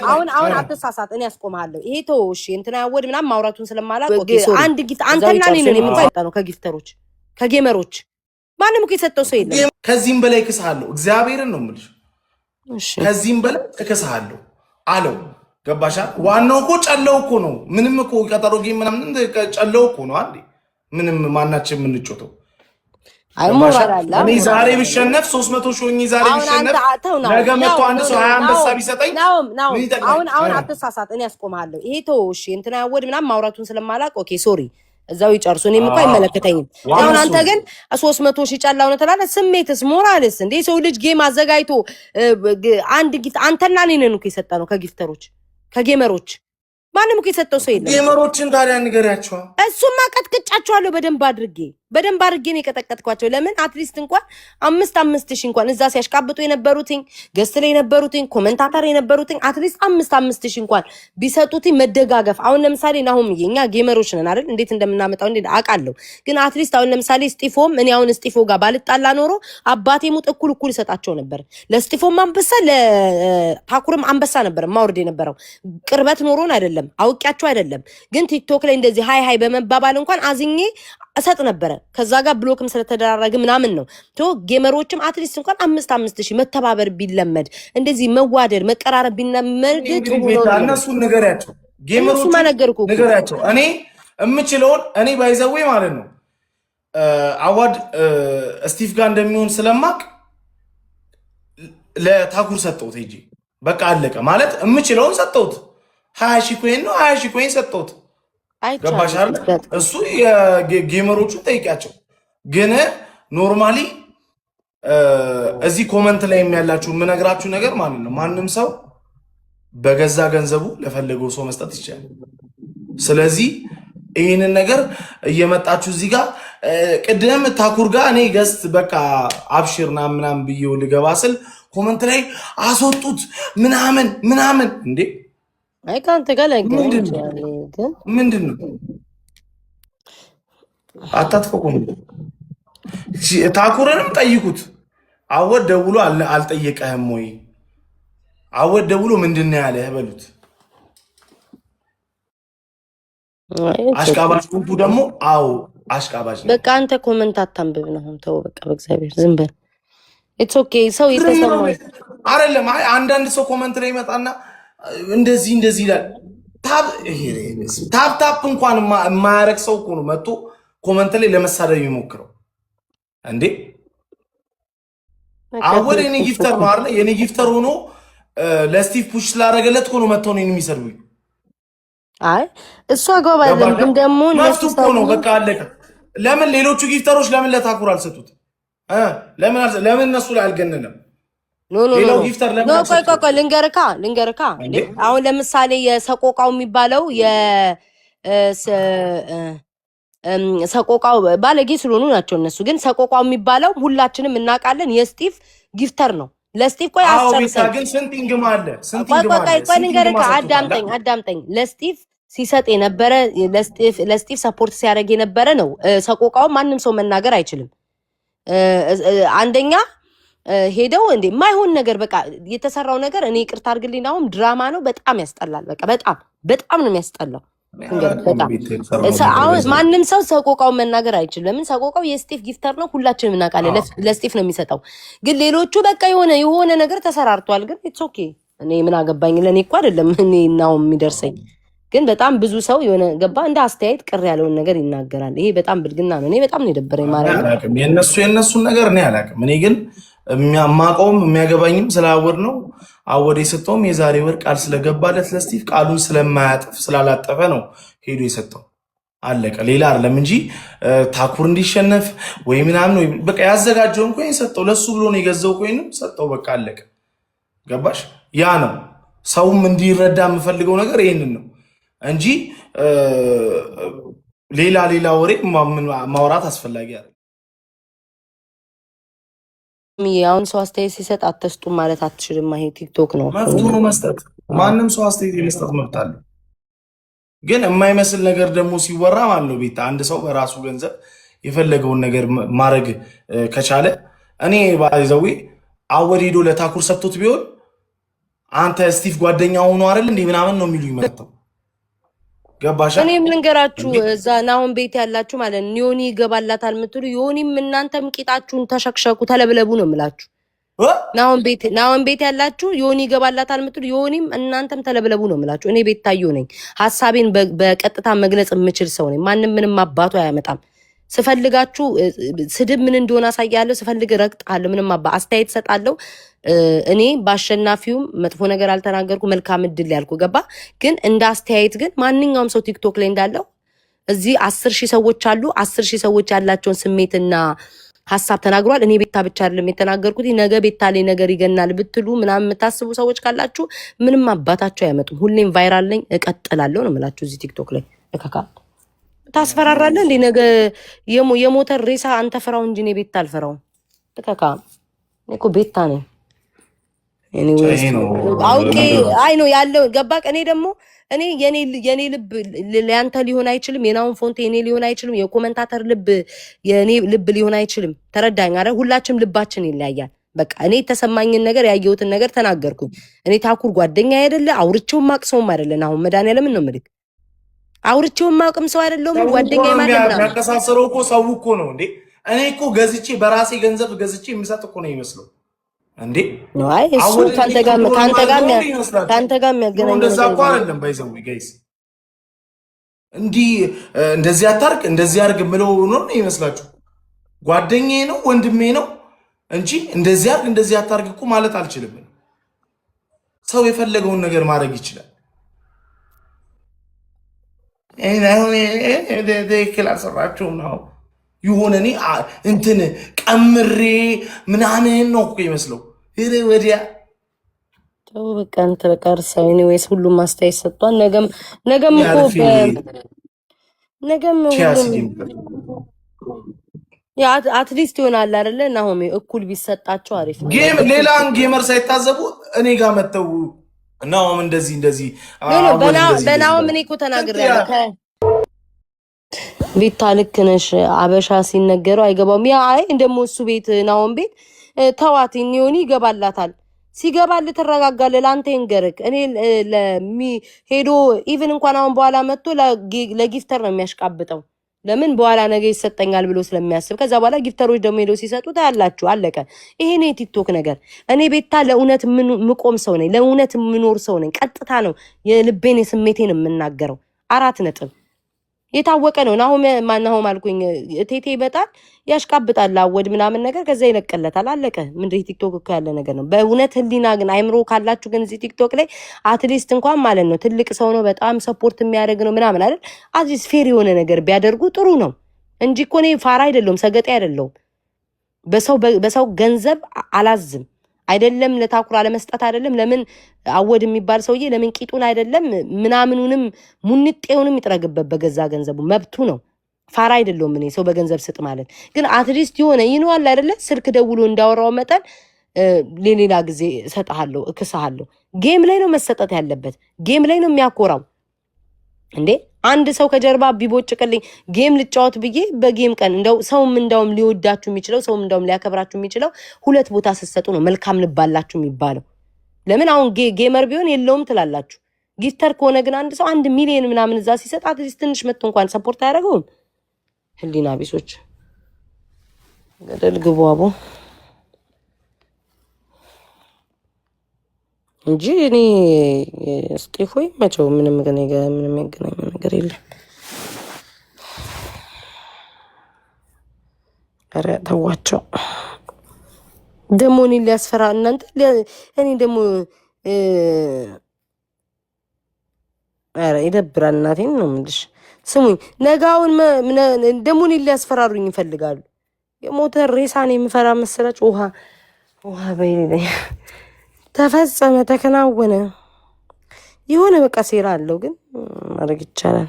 አሁን አትሳሳት። እኔ ያስቆማለሁ። ይሄ ተውሽ እንትና ያወድ ምናምን ማውራቱን ስለማላውቅ አንድ ጊፍት አንተና እኔ ነን የምንጣጣ ነው ከጊፍተሮች ከጌመሮች ማንም እኮ የሰጠው ሰው የለም። ከዚህም በላይ እክስሃለሁ። እግዚአብሔርን ነው የምልሽ። ከዚህም በላይ እክስሃለሁ አለው። ገባሻ? ዋናው እኮ ጨለው እኮ ነው። ምንም እኮ ቀጠሮ ጌም ምናምን ጨለው እኮ ነው አይደል? ምንም ማናችን የምንጮተው እኔ ዛሬ ብሸነፍ 300 ሺህ ሆኜ ዛሬ ብሸነፍ ነገ መጥቶ አንድ ሰው 20 አንበሳ ቢሰጠኝ አሁን አትሳሳት። እኔ ያስቆማለሁ። ይሄ ተውሽ እንትና ያወድ ምናምን ማውራቱን ስለማላውቅ ኦኬ ሶሪ እዛው ይጨርሱ። እኔም እኮ አይመለከተኝም። አሁን አንተ ግን 300 ሺህ ጨላው ነው ትላለህ። ስሜትስ ሞራልስ እንዴ? ሰው ልጅ ጌም አዘጋጅቶ አንድ ጊፍት አንተና እኔ ነን እኮ የሰጠነው ከጊፍተሮች ከጌመሮች ማንም እኮ የሰጠው ሰው የለም። ጌመሮችን ታዲያ ንገሪያቸው። እሱማ ቀጥቅጫቸዋለሁ በደንብ አድርጌ ነው የቀጠቀጥኳቸው። ለምን አትሊስት እንኳን 5,000 እንኳን እዛ ሲያሽቃብጡ የነበሩትኝ ገስት ላይ የነበሩትኝ ኮሜንታተር የነበሩትኝ አትሊስት 5,000 እንኳን ቢሰጡትኝ መደጋገፍ። አሁን ለምሳሌ ናሁም እኛ ጌመሮች ነን አይደል? እንዴት እንደምናመጣው እንዴ አውቃለሁ። ግን አትሊስት አሁን ለምሳሌ ስጢፎም እኔ አሁን ስጢፎ ጋር ባልጣላ ኖሮ አባቴ ሙጥ እኩል ይሰጣቸው ነበር። ለስጢፎም አንበሳ ለታኩርም አንበሳ ነበር ማውርድ የነበረው። ቅርበት ኖሮን አይደለም አውቂያቸው አይደለም። ግን ቲክቶክ ላይ እንደዚህ ሃይ በመባባል እንኳን አዝኜ እሰጥ ነበረ። ከዛ ጋር ብሎክም ስለተደራረገ ምናምን ነው። ጌመሮችም አትሊስት እንኳን 5,000 መተባበር ቢለመድ እንደዚህ መዋደድ መቀራረብ ቢለመድ ጥሩ ነው። እነሱን ንገሪያቸው፣ ጌመሮች ንገሪያቸው። እኔ የምችለውን እኔ ባይዘዌ ማለት ነው አዋድ ስቲቭ ጋር እንደሚሆን ስለማቅ ለታኩር ሰጠሁት። ሂጂ በቃ አለቀ ማለት የምችለውን ሰጠሁት። 20 ሺህ ኮይን ነው 20 ሺህ ኮይን ሰጠሁት። ገባሽ አይደል? እሱ የጌመሮቹን ጠይቂያቸው። ግን ኖርማሊ እዚህ ኮመንት ላይ የሚያላችሁ የምነግራችሁ ነገር ማለት ነው ማንም ሰው በገዛ ገንዘቡ ለፈለገው ሰው መስጠት ይችላል። ስለዚህ ይህንን ነገር እየመጣችሁ እዚህ ጋር ቅድም ታኩር ጋር እኔ ገስት በቃ አብሽርና ምናምን ብዬው ልገባ ስል ኮመንት ላይ አስወጡት ምናምን እንዴ አይ ካንተ ጋር ላይ ምንድን ነው አታጥፈቁም። ታኩርንም ጠይቁት። አወድ ደውሎ አልጠየቀህም ወይ? አወድ ደውሎ ምንድን ነው ያለህ በሉት። አሽቃባጭ ኩንቱ ደግሞ አው አሽቃባጭ በቃ አንተ ኮመንት አታንብብ ነው ተው በቃ በእግዚአብሔር ዝም በል። ኢትስ ኦኬ ሰው የተሰማው አይደለም። አይ አንዳንድ ሰው ኮመንት ላይ ይመጣና እንደዚህ ይላል። ታፕ እንኳን የማያረግ ሰው እኮ ነው መጥቶ ኮመንት ላይ ለመሳደብ የሚሞክረው እንዴ። አወደ የኔ ጊፍተር ነው አይደል? የኔ ጊፍተር ሆኖ ለስቲቭ ፑሽ ስላደረገለት እኮ ነው መጥተው ነው የሚሰድቡኝ። አይ እሱ አገባ አይደለም ግን ደግሞ መፍቱ እኮ ነው በቃ አለቀ። ለምን ሌሎቹ ጊፍተሮች ለምን ለታኩር አልሰጡት? ለምን እነሱ ላይ አልገነነም? ኖ ቆይ ልንገርካ አሁን ለምሳሌ የሰቆቃው የሚባለው ሰቆቃው ባለጌ ስለሆኑ ናቸው እነሱ። ግን ሰቆቃው የሚባለው ሁላችንም እናውቃለን የስቲቭ ጊፍተር ነው። ለስቲቭ ቆይ አስጨርሰን ግን ስንቲንግም አለ ቆይ ልንገርካ አዳምጠኝ ለስቲቭ ሲሰጥ የነበረ ለስቲቭ ሰፖርት ሲያደርግ የነበረ ነው። ሰቆቃው ማንም ሰው መናገር አይችልም። አንደኛ ሄደው እንዴ ማይሆን ነገር በቃ የተሰራው ነገር እኔ ይቅርታ አድርግልኝ አሁን ድራማ ነው። በጣም ያስጠላል። በቃ በጣም ነው የሚያስጠላው። አሁን ማንም ሰው ሰቆቃውን መናገር አይችልም። ለምን ሰቆቃው የስቲቭ ጊፍተር ነው፣ ሁላችንም እናውቃለን። ለስቲቭ ነው የሚሰጠው። ግን ሌሎቹ በቃ የሆነ ነገር ተሰራርቷል። ግን ኢትስ ኦኬ እኔ ምን አገባኝ? ለኔ እኮ አይደለም እኔ ነው የሚደርሰኝ። ግን በጣም ብዙ ሰው የሆነ ገባ እንደ አስተያየት ቅር ያለውን ነገር ይናገራል። ይሄ በጣም ብልግና ነው። እኔ በጣም ነው የደበረኝ ማለት ነው። የነሱን ነገር እኔ አላውቅም። እኔ ግን የሚያማቀውም የሚያገባኝም ስላወድ ነው። አወድ የሰጠውም የዛሬ ወር ቃል ስለገባለት ለስቲቭ ቃሉን ስለማያጥፍ ስላላጠፈ ነው ሄዶ የሰጠው። አለቀ። ሌላ አይደለም እንጂ ታኩር እንዲሸነፍ ወይ ምናምን ወይ በቃ ያዘጋጀውን ኮይን ሰጠው። ለሱ ብሎ ነው የገዛው ኮይንም ሰጠው። በቃ አለቀ። ገባሽ? ያ ነው ሰውም እንዲረዳ የምፈልገው ነገር ይሄንን ነው እንጂ ሌላ ወሬ ማውራት አስፈላጊ አይደለም። አሁን ሰው አስተያየት ሲሰጥ አትስጡ ማለት አትችልም። ይሄ ቲክቶክ ነው መፍቱ ነው መስጠት። ማንም ሰው አስተያየት የመስጠት መብት አለው። ግን የማይመስል ነገር ደግሞ ሲወራ ማለት ነው ቤታ አንድ ሰው በራሱ ገንዘብ የፈለገውን ነገር ማድረግ ከቻለ እኔ ባይዘዌ አወድ ሄዶ ለታኩር ሰጥቶት ቢሆን አንተ ስቲቭ ጓደኛ ሆኖ አይደል እንዴ ምናምን ነው የሚሉኝ መጥተው ገባሻ? እኔም ልንገራችሁ እዛ ናሁን ቤት ያላችሁ ማለት ነው ዮኒ ይገባላታል የምትሉ ዮኒም እናንተም ቂጣችሁን ተሸክሸኩ ተለብለቡ ነው የምላችሁ። ናሁን ቤት ያላችሁ ዮኒ ይገባላታል የምትሉ ዮኒም እናንተም ተለብለቡ ነው የምላችሁ። እኔ ቤታዮ ነኝ። ሀሳቤን በቀጥታ መግለጽ የምችል ሰው ነኝ። ማንም ምንም አባቱ አያመጣም። ስፈልጋችሁ ስድብ ምን እንደሆነ አሳያለሁ። ስፈልግ ረግጣለሁ። ምንም አስተያየት ሰጣለሁ። እኔ በአሸናፊውም መጥፎ ነገር አልተናገርኩ። መልካም እድል ያልኩ ገባ። ግን እንደ አስተያየት ግን ማንኛውም ሰው ቲክቶክ ላይ እንዳለው እዚህ 10,000 ሰዎች አሉ። 10,000 ሰዎች ያላቸውን ስሜትና ሀሳብ ተናግሯል። እኔ ቤታ ብቻ አይደለም የተናገርኩት። ነገ ቤታ ላይ ነገር ይገናል ብትሉ ምናምን የምታስቡ ሰዎች ካላችሁ ምንም አባታቸው አያመጡም። ሁሌም ቫይራል ነኝ፣ እቀጥላለሁ ነው የምላችሁ። እዚህ ቲክቶክ ላይ እከካ ታስፈራራለህ እንዴ? ነገ የሞተር ሬሳ አንተ ፈራው እንጂ እኔ ቤታ አልፈራውም። እከካ እኔ እኮ ቤታ ነኝ። አውቄ አይ ነው ያለው ገባ። እኔ ደግሞ የኔ ልብ ለአንተ ሊሆን አይችልም። የናሁን ፎንቴ የኔ ሊሆን አይችልም። የኮመንታተር ልብ የኔ ልብ ሊሆን አይችልም። ተረዳኝ አይደል? ሁላችንም ልባችን ይለያያል። በቃ እኔ የተሰማኝን ነገር ያየሁትን ነገር ተናገርኩኝ። እኔ ታኩር ጓደኛ አይደለ አውርቼውም ማቅሰውም አይደለ። አሁን መድኃኒዓለምን ነው የምልህ። አውርቼውም ማቅም ሰው አይደለም ጓደኛ ማለት ነው። ያቀሳሰረው እኮ ሰው እኮ ነው እንዴ። እኔ እኮ ገዝቼ በራሴ ገንዘብ ገዝቼ የምሰጥ እኮ ነው ይመስለው እንዴ አይ እሱ ካንተ ጋር የሚያገናኝ እንደዛ እኮ አይደለም። ባይዘው ጋይስ እንደዚህ አታርግ እንደዚህ አርግ ምለው ነው ይመስላችሁ? ጓደኛዬ ነው ወንድሜ ነው እንጂ እንደዚህ አርግ እንደዚህ አታርግ እኮ ማለት አልችልም። ሰው የፈለገውን ነገር ማድረግ ይችላል። ክላስ ሰራችሁ ነው የሆነ እኔ እንትን ቀምሬ ምናምን ነው እኮ ይመስለው ወዲያ ተው በቃ እንትን ቀርሰው ኤኒዌይስ ሁሉም አስተያየት ሰጥቷል። ነገም እኮ ነገም ያ አትሊስት ይሆናል አይደለ? ናሆም እኩል ቢሰጣቸው አሪፍ ነው። ሌላን ጌመር ሳይታዘቡ እኔ ጋር መተው ናሆም እንደዚህ በናሆም እኔ እኮ ተናግሬያለሁ። ቤታ ልክ ነሽ። አበሻ ሲነገረው አይገባውም። ያ አይ እንደሞ እሱ ቤት ናሆም ቤት ተዋት ኒዮኒ ይገባላታል። ሲገባል ትረጋጋለህ። ላንተ ይንገርክ እኔ ሄዶ ኢቭን እንኳን አሁን በኋላ መጥቶ ለጊፍተር ነው የሚያሽቃብጠው። ለምን በኋላ ነገ ይሰጠኛል ብሎ ስለሚያስብ። ከዛ በኋላ ጊፍተሮች ደግሞ ሄዶ ሲሰጡ ታያላችሁ። አለቀ። ይሄ ነው የቲክቶክ ነገር። እኔ ቤታ ለእውነት ምቆም ሰው ነኝ። ለእውነት ምኖር ሰው ነኝ። ቀጥታ ነው የልቤን የስሜቴን የምናገረው። 4 ነጥብ የታወቀ ነው። ናሆም አልኩኝ ቴቴ ይመጣል ያሽቃብጣል አወድ ምናምን ነገር ከዛ ይለቀለታል። አለቀ። ምንድን ቲክቶክ እኮ ያለ ነገር ነው። በእውነት ህሊና ግን አይምሮ ካላችሁ ግን እዚህ ቲክቶክ ላይ አትሊስት እንኳን ማለት ነው ትልቅ ሰው ነው በጣም ሰፖርት የሚያደርግ ነው ምናምን አይደል? አትሊስት ፌር የሆነ ነገር ቢያደርጉ ጥሩ ነው እንጂ እኮ እኔ ፋራ አይደለሁም፣ ሰገጤ አይደለሁም። በሰው ገንዘብ አላዝም። አይደለም ለታኩራ ለመስጠት አይደለም። ለምን አወድ የሚባል ሰውዬ ለምን ቂጡን አይደለም ምናምኑንም ሙንጤውንም ይጥረግበት በገዛ ገንዘቡ መብቱ ነው። ፋራ አይደለሁም እኔ ሰው በገንዘብ ስጥ ማለት ግን አትሊስት የሆነ ይኖዋል አይደለ? ስልክ ደውሎ እንዳወራው መጠን ሌላ ጊዜ እሰጥሃለሁ እክስሃለሁ። ጌም ላይ ነው መሰጠት ያለበት። ጌም ላይ ነው የሚያኮራው እንዴ። አንድ ሰው ከጀርባ ቢቦጭቅልኝ ጌም ልጫወት ብዬ በጌም ቀን ሰውም ሊወዳችሁ የሚችለው ሰውም ሊያከብራችሁ የሚችለው 2 ቦታ ስትሰጡ ነው መልካም ልባላችሁ የሚባለው። ለምን አሁን ጌመር ቢሆን የለውም ትላላችሁ። ጊፍተር ከሆነ ግን አንድ ሰው 1 ሚሊዮን ምናምን እዛ ሲሰጥ አትሊስት ትንሽ መጥቶ እንኳን ሰፖርት አያደርገውም? ህሊና ቢሶች ገደል ግቡ አቦ እንጂ እኔ ስጤፎይ መቼው ምንም ያገናኝ ነገር የለም። ኧረ ተዋቸው ደግሞ እኔ ሊያስፈራ እናንተ እኔ ደግሞ ኧረ ይደብራል። እናቴን ነው የምልሽ። ስሙኝ ነጋውን ደግሞ እኔ ሊያስፈራሩኝ ይፈልጋሉ። የሞተር ሬሳን የምፈራ መሰላችሁ? ውሃ በይልኝ ተፈጸመ ተከናወነ። የሆነ በቃ ሴራ አለው ግን ማድረግ ይቻላል።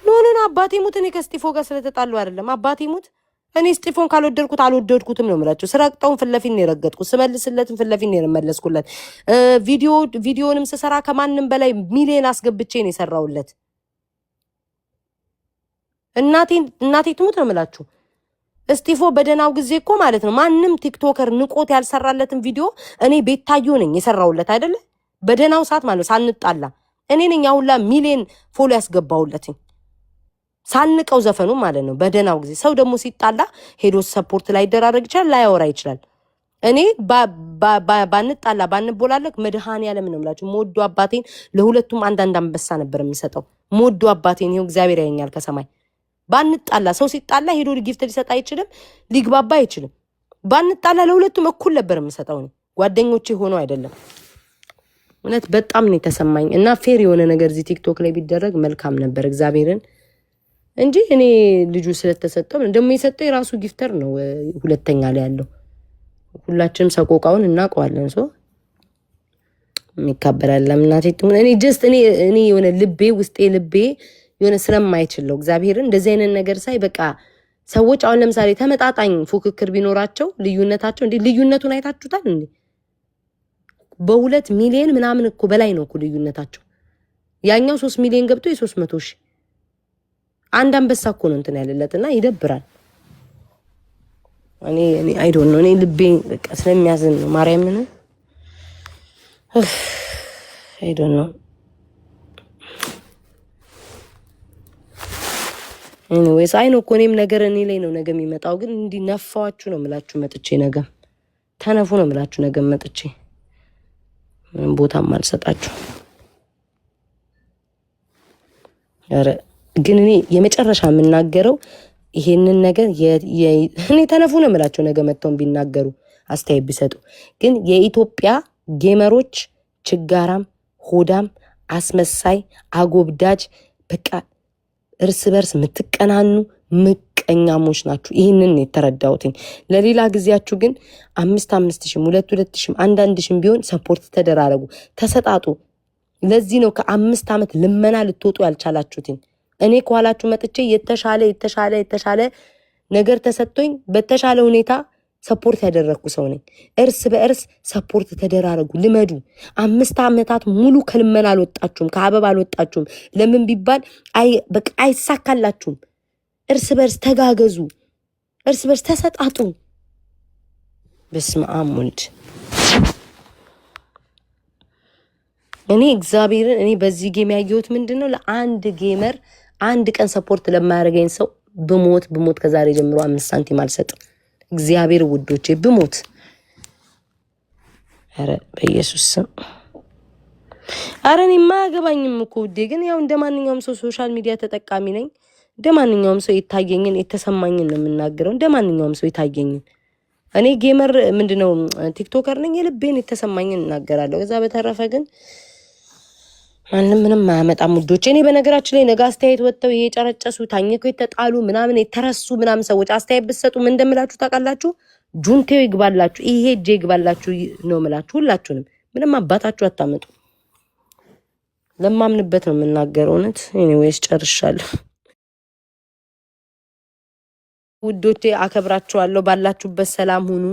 ኖ አባቴ ሙት። እኔ ከስጢፎ ጋር ስለተጣሉ አይደለም። አባቴ ሙት። እኔ ስጢፎን ካልወደድኩት አልወደድኩትም ነው የምላችሁ። ስረግጠውን ፊት ለፊት ነው የረገጥኩት። ስመልስለትም ፊት ለፊት ነው የመለስኩለት። ቪዲዮንም ስሰራ ከማንም በላይ ሚሊዮን አስገብቼ ነው የሰራውለት። እናቴ ትሙት ነው የምላችሁ። እስጢፎ በደናው ጊዜ እኮ ማለት ነው ማንም ቲክቶከር ንቆት ያልሰራለትን ቪዲዮ እኔ ቤታዩ ነኝ የሰራውለት አይደለ? በደናው ሰዓት ማለት ሳንጣላ እኔ ነኝ ያውላ ሚሊዮን ፎሎ ያስገባውለት ሳንቀው ዘፈኑ ማለት ነው። በደናው ጊዜ ሰው ደግሞ ሲጣላ ሄዶ ሰፖርት ላይ ደራረግ ይችላል፣ ላያወራ ይችላል። እኔ ባንጣላ ባንቦላለክ መድኃኔዓለም ነው የምላችሁ። ሞዶ አባቴን ለሁለቱም አንዳንድ አንበሳ ነበር የምሰጠው። ሞዶ አባቴን ይሄው እግዚአብሔር ያየኛል ከሰማይ። ባንጣላ ሰው ሲጣላ ሄዶ ጊፍት ሊሰጥ አይችልም፣ ሊግባባ አይችልም። ባንጣላ ለሁለቱም እኩል ነበር የምሰጠው። እኔ ጓደኞቼ ሆኖ አይደለም። እውነት በጣም ነው የተሰማኝ እና ፌር የሆነ ነገር እዚህ ቲክቶክ ላይ ቢደረግ መልካም ነበር እግዚአብሔርን እንጂ እኔ ልጁ ስለተሰጠው እንደሞ የሰጠው የራሱ ጊፍተር ነው ሁለተኛ ላይ ያለው። ሁላችንም ሰቆቃውን እናውቀዋለን። ሶ የሚካበራል ለምናቴ እኔ ጀስት እኔ የሆነ ልቤ ውስጤ ልቤ የሆነ ስለማይችለው እግዚአብሔርን እንደዚህ አይነት ነገር ሳይ በቃ ሰዎች አሁን ለምሳሌ ተመጣጣኝ ፉክክር ቢኖራቸው ልዩነታቸው እንዴ ልዩነቱን አይታችሁታል እንዴ? በ2 ሚሊዮን ምናምን እኮ በላይ ነው እኮ ልዩነታቸው። ያኛው 3 ሚሊዮን ገብቶ የ300,000 አንድ አንበሳ እኮ ነው እንትን ያለለትና ይደብራል። እኔ አይ ዶንት ኖ እኔ ልቤ በቃ ስለሚያዝን ነው ማርያምን አይ ዶንት ኖ ኤኒዌይስ አይ ኖ እኮ እኔም ነገር እኔ ላይ ነው ነገ የሚመጣው። ግን እንዲነፋችሁ ነው የምላችሁ መጥቼ ነገ ተነፉ ነው የምላችሁ ነገ መጥቼ ቦታም አልሰጣችሁ። ኧረ ግን እኔ የመጨረሻ የምናገረው ይሄንን ነገር እኔ ተነፉ ነው የምላቸው ነገ መጥተው ቢናገሩ አስተያየት ቢሰጡ። ግን የኢትዮጵያ ጌመሮች ችጋራም፣ ሆዳም፣ አስመሳይ፣ አጎብዳጅ በቃ እርስ በርስ የምትቀናኑ ምቀኛሞች ናችሁ። ይህንን የተረዳሁትኝ። ለሌላ ጊዜያችሁ ግን 5,000 2,000 1,000 ቢሆን ሰፖርት ተደራረጉ፣ ተሰጣጡ። ለዚህ ነው ከ5 ዓመት ልመና ልትወጡ ያልቻላችሁትኝ። እኔ ከኋላችሁ መጥቼ የተሻለ ነገር ተሰጥቶኝ በተሻለ ሁኔታ ሰፖርት ያደረግኩ ሰው ነኝ። እርስ በእርስ ሰፖርት ተደራረጉ፣ ልመዱ። 5 ዓመታት ሙሉ ከልመና አልወጣችሁም፣ ከአበባ አልወጣችሁም። ለምን ቢባል በቃ አይሳካላችሁም። እርስ በእርስ ተጋገዙ፣ እርስ በእርስ ተሰጣጡ። በስመ አብ ወልድ። እኔ እግዚአብሔርን እኔ በዚህ ጌም ያየሁት ምንድነው ለአንድ ጌመር አንድ ቀን ሰፖርት ለማያደርገኝ ሰው ብሞት ከዛሬ ጀምሮ 5 ሳንቲም አልሰጥም። እግዚአብሔር ውዶቼ ብሞት። አረ በኢየሱስ ስም አረ እኔማ አያገባኝም እኮ ውዴ። ግን ያው እንደማንኛውም ሰው ሶሻል ሚዲያ ተጠቃሚ ነኝ። እንደማንኛውም ሰው የታየኝን የተሰማኝን ነው የምናገረው። እንደማንኛውም ሰው የታየኝን እኔ ጌመር ምንድነው ቲክቶከር ነኝ። የልቤን የተሰማኝን እናገራለሁ። ከዛ በተረፈ ግን ማንም ምንም አያመጣም ውዶቼ። እኔ በነገራችን ላይ ነገ አስተያየት ወጥተው ይሄ ጨረጨሱ ታኝከው የተጣሉ ምናምን የተረሱ ምናምን ሰዎች አስተያየት ብትሰጡ ምን እንደምላችሁ ታውቃላችሁ? ጁንቴው ይግባላችሁ፣ ይሄ እጄ ይግባላችሁ ነው የምላችሁ። ሁላችሁንም ምንም አባታችሁ አታመጡ። ለማምንበት ነው የምናገረው እውነት። ኤኒዌይስ ጨርሻለሁ ውዶቼ። አከብራችኋለሁ። ባላችሁበት ሰላም ሁኑ።